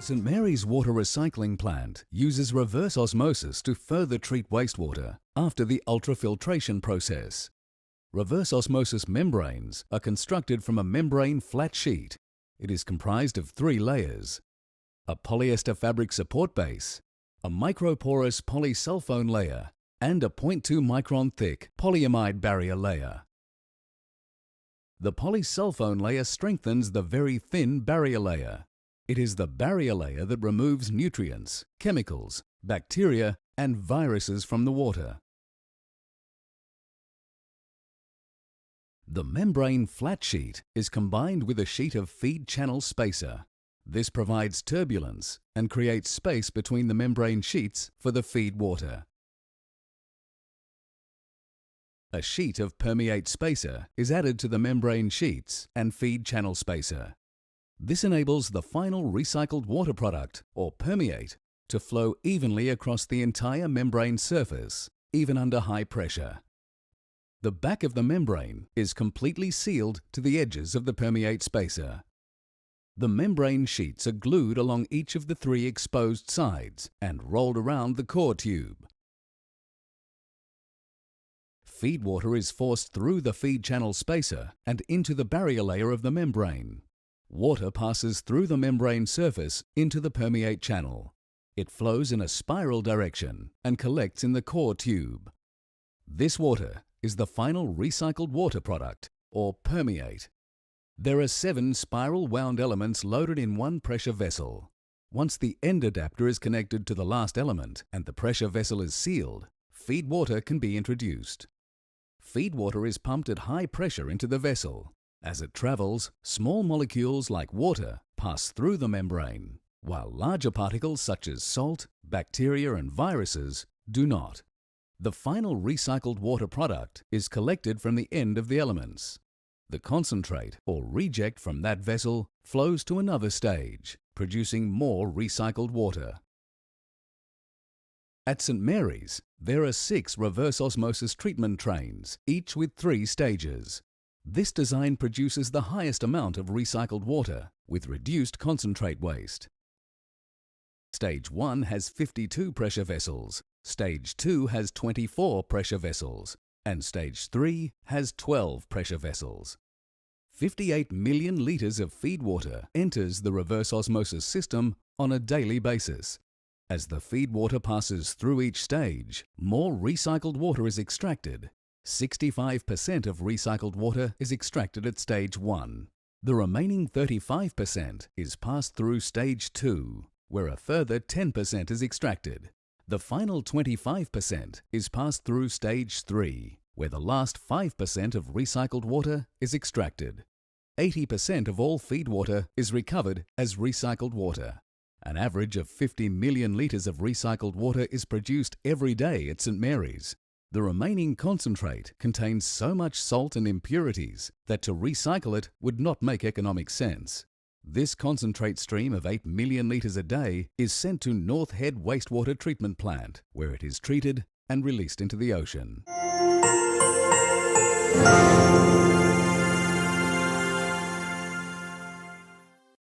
St Mary's Water Recycling Plant uses reverse osmosis to further treat wastewater after the ultrafiltration process. Reverse osmosis membranes are constructed from a membrane flat sheet. It is comprised of 3 layers: a polyester fabric support base, a microporous polysulfone layer, and a 0.2 micron thick polyamide barrier layer. The polysulfone layer strengthens the very thin barrier layer. It is the barrier layer that removes nutrients, chemicals, bacteria, and viruses from the water. The membrane flat sheet is combined with a sheet of feed channel spacer. This provides turbulence and creates space between the membrane sheets for the feed water. A sheet of permeate spacer is added to the membrane sheets and feed channel spacer. This enables the final recycled water product, or permeate, to flow evenly across the entire membrane surface, even under high pressure. The back of the membrane is completely sealed to the edges of the permeate spacer. The membrane sheets are glued along each of the 3 exposed sides and rolled around the core tube. Feed water is forced through the feed channel spacer and into the barrier layer of the membrane. Water passes through the membrane surface into the permeate channel. It flows in a spiral direction and collects in the core tube. This water is the final recycled water product, or permeate. There are 7 spiral wound elements loaded in one pressure vessel. Once the end adapter is connected to the last element and the pressure vessel is sealed, feed water can be introduced. Feed water is pumped at high pressure into the vessel. As it travels, small molecules like water pass through the membrane, while larger particles such as salt, bacteria, and viruses do not. The final recycled water product is collected from the end of the elements. The concentrate or reject from that vessel flows to another stage, producing more recycled water. At St Mary's, there are 6 reverse osmosis treatment trains, each with 3 stages. This design produces the highest amount of recycled water with reduced concentrate waste. Stage 1 has 52 pressure vessels, Stage 2 has 24 pressure vessels, and Stage 3 has 12 pressure vessels. 58 million litres of feed water enters the reverse osmosis system on a daily basis. As the feed water passes through each stage, more recycled water is extracted. 65% of recycled water is extracted at Stage 1. The remaining 35% is passed through Stage 2, where a further 10% is extracted. The final 25% is passed through Stage 3, where the last 5% of recycled water is extracted. 80% of all feed water is recovered as recycled water. An average of 50 million litres of recycled water is produced every day at St Mary's. The remaining concentrate contains so much salt and impurities that to recycle it would not make economic sense. This concentrate stream of 8 million litres a day is sent to North Head Wastewater Treatment Plant, where it is treated and released into the ocean.